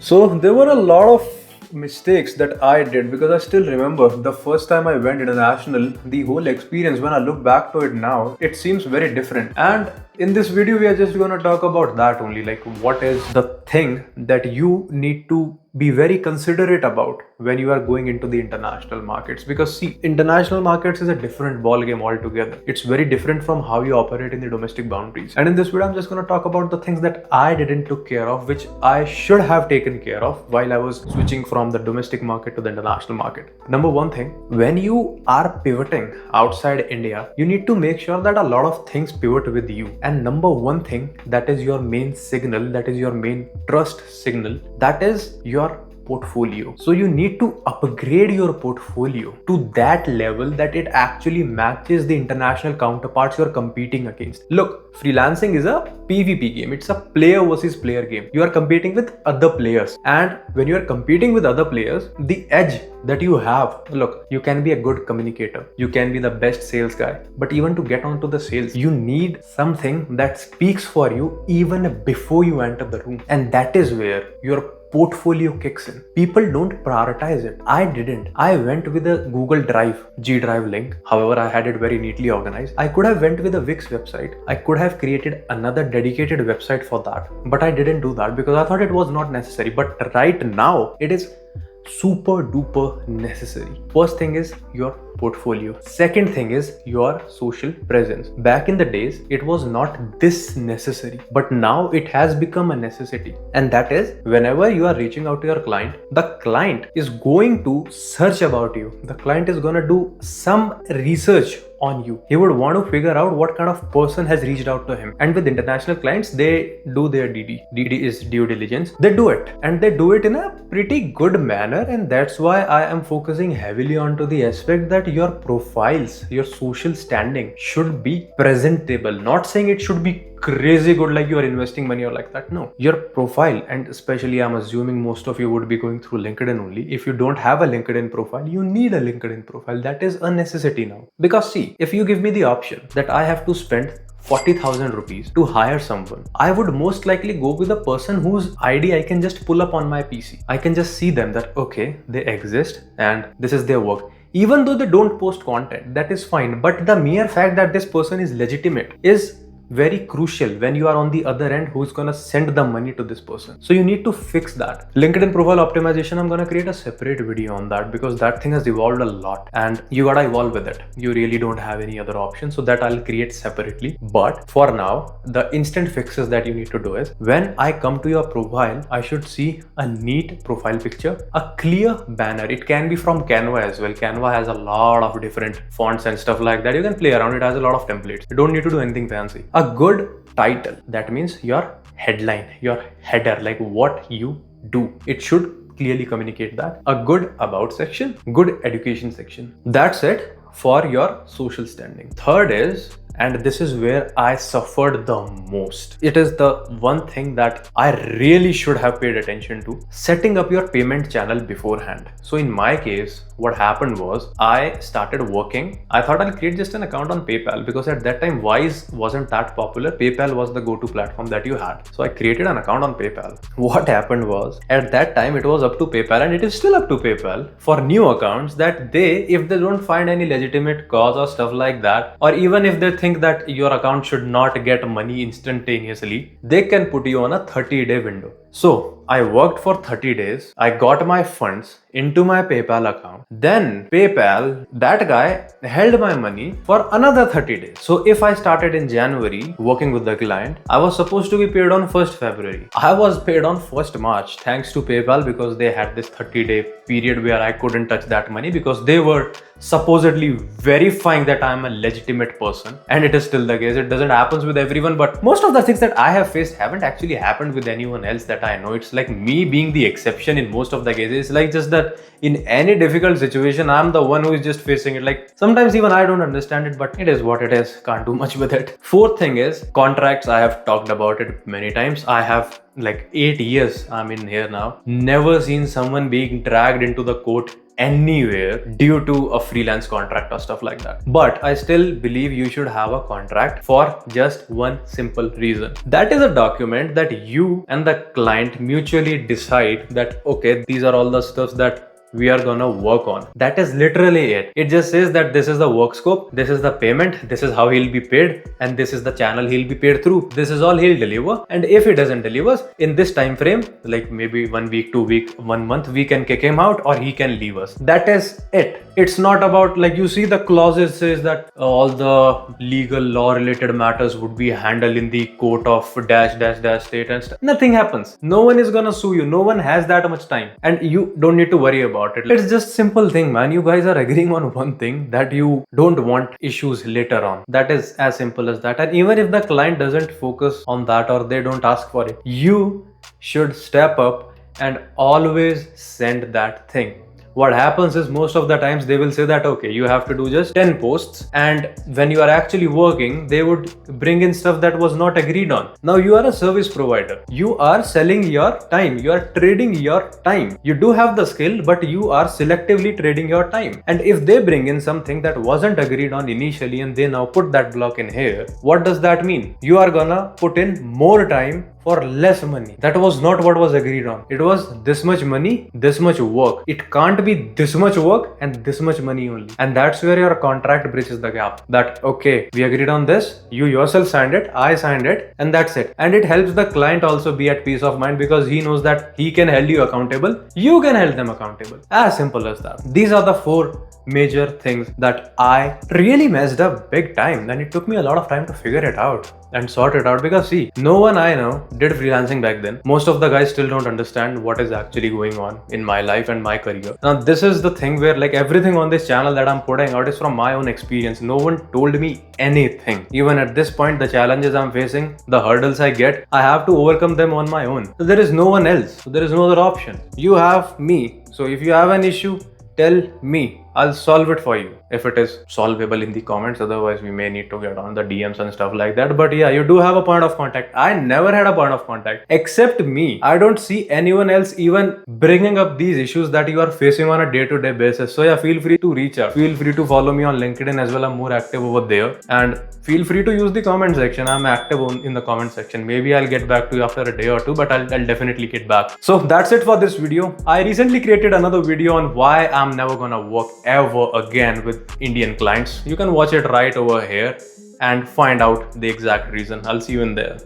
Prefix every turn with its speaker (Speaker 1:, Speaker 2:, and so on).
Speaker 1: So there were a lot of mistakes that I did because I still remember the first time I went international. The whole experience, when I look back to it now, it seems very different. And in this video, we are just going to talk about that only, like what is the thing that you need to be very considerate about when you are going into the international markets. Because see, international markets is a different ball game altogether. It's very different from how you operate in the domestic boundaries. And in this video, I'm just going to talk about the things that I didn't took care of, which I should have taken care of while I was switching from the domestic market to the international market. Number one thing, when you are pivoting outside India, you need to make sure that a lot of things pivot with you. And number one thing, that is your main signal, that is your main trust signal, that is your portfolio. So you need to upgrade your portfolio to that level that it actually matches the international counterparts you're competing against. Look, freelancing is a PvP game. It's a player versus player game. You are competing with other players, and when you are competing with other players, the edge that you have, look, you can be a good communicator, you can be the best sales guy, but even to get onto the sales, you need something that speaks for you even before you enter the room. And that is where your portfolio kicks in. People don't prioritize it. I didn't. I went with a Google Drive, G Drive link. However, I had it very neatly organized. I could have went with a Wix website. I could have created another dedicated website for that. But I didn't do that because I thought it was not necessary. But right now, it is super duper necessary. First thing is your portfolio. Second thing is your social presence. Back in the days, it was not this necessary, but now it has become a necessity. And that is, whenever you are reaching out to your client, the client is going to search about you. The client is going to do some research on you. He would want to figure out what kind of person has reached out to him. And with international clients, they do their DD. DD is due diligence. They do it, and they do it in a pretty good manner. And that's why I am focusing heavily onto the aspect that your profiles, your social standing should be presentable. Not saying it should be crazy good like you are investing money or like that. No, your profile, and especially I'm assuming most of you would be going through LinkedIn only. If you don't have a LinkedIn profile, you need a LinkedIn profile. That is a necessity now. Because see, if you give me the option that I have to spend 40,000 rupees to hire someone, I would most likely go with a person whose ID I can just pull up on my PC. I can just see them that, okay, they exist and this is their work. Even though they don't post content, that is fine. But the mere fact that this person is legitimate is very crucial when you are on the other end who's gonna send the money to this person. So you need to fix that. LinkedIn profile optimization, I'm gonna create a separate video on that because that thing has evolved a lot and you gotta evolve with it. You really don't have any other option, so that I'll create separately. But for now, the instant fixes that you need to do is, when I come to your profile, I should see a neat profile picture, a clear banner. It can be from Canva as well. Canva has a lot of different fonts and stuff like that. You can play around. It has a lot of templates. You don't need to do anything fancy. A good title, that means your headline, your header, like what you do, it should clearly communicate that. A good about section, good education section. That's it for your social standing. Third is, and this is where I suffered the most, it is the one thing that I really should have paid attention to: setting up your payment channel beforehand. So in my case, what happened was, I started working. I thought I'll create just an account on PayPal because at that time Wise wasn't that popular. PayPal was the go-to platform that you had. So I created an account on PayPal. What happened was, at that time it was up to PayPal, and it is still up to PayPal for new accounts, that they, if they don't find any legitimate cause or stuff like that, or even if they think that your account should not get money instantaneously, they can put you on a 30-day window. So I worked for 30 days. I got my funds into my PayPal account. Then PayPal, that guy held my money for another 30 days. So if I started in January working with the client, I was supposed to be paid on 1st February. I was paid on 1st March thanks to PayPal, because they had this 30-day period where I couldn't touch that money because they were supposedly verifying that I'm a legitimate person. And it is still the case. It doesn't happen with everyone, but most of the things that I have faced haven't actually happened with anyone else that I know. It's like me being the exception in most of the cases. It's like just that in any difficult situation, I'm the one who is just facing it. Like sometimes even I don't understand it, but it is what it is. Can't do much with it. Fourth thing is contracts. I have talked about it many times. I have like 8 years I'm in here now, never seen someone being dragged into the court anywhere due to a freelance contract or stuff like that. But I still believe you should have a contract for just one simple reason. That is a document that you and the client mutually decide that, okay, these are all the stuff that we are gonna work on. That is literally it. It just says that this is the work scope, this is the payment, this is how he'll be paid, and this is the channel he'll be paid through. This is all he'll deliver. And if he doesn't deliver in this time frame, like maybe 1 week, 2 weeks, 1 month, we can kick him out or he can leave us. That is it. It's not about, like, you see the clauses says that all the legal law related matters would be handled in the court of dash dash dash state and stuff. Nothing happens. No one is gonna sue you. No one has that much time, and you don't need to worry about it. It's just simple thing, man. You guys are agreeing on one thing, that you don't want issues later on. That is as simple as that. And even if the client doesn't focus on that or they don't ask for it, you should step up and always send that thing. What happens is, most of the times they will say that, okay, you have to do just 10 posts, and when you are actually working, they would bring in stuff that was not agreed on. Now you are a service provider. You are selling your time. You are trading your time. You do have the skill, but you are selectively trading your time. And if they bring in something that wasn't agreed on initially and they now put that block in here, what does that mean? You are gonna put in more time for less money. That was not what was agreed on. It was this much money, this much work. It can't be this much work and this much money only. And that's where your contract bridges the gap. That, okay, we agreed on this, you yourself signed it, I signed it, and that's it. And it helps the client also be at peace of mind, because he knows that he can hold you accountable, you can hold them accountable. As simple as that. These are the 4 major things that I really messed up big time, and it took me a lot of time to figure it out and sort it out. Because see, no one I know did freelancing back then. Most of the guys still don't understand what is actually going on in my life and my career. Now this is the thing where, like, everything on this channel that I'm putting out is from my own experience. No one told me anything. Even at this point, the challenges I'm facing, the hurdles I get, I have to overcome them on my own. So there is no one else. So there is no other option. You have me. So if you have an issue, tell me. I'll solve it for you if it is solvable in the comments. Otherwise, we may need to get on the DMs and stuff like that. But yeah, you do have a point of contact. I never had a point of contact except me. I don't see anyone else even bringing up these issues that you are facing on a day-to-day basis. So yeah, feel free to reach out. Feel free to follow me on LinkedIn as well. I'm more active over there. And feel free to use the comment section. I'm active in the comment section. Maybe I'll get back to you after a day or two, but I'll definitely get back. So that's it for this video. I recently created another video on why I'm never gonna work ever again with Indian clients. You can watch it right over here and find out the exact reason. I'll see you in there.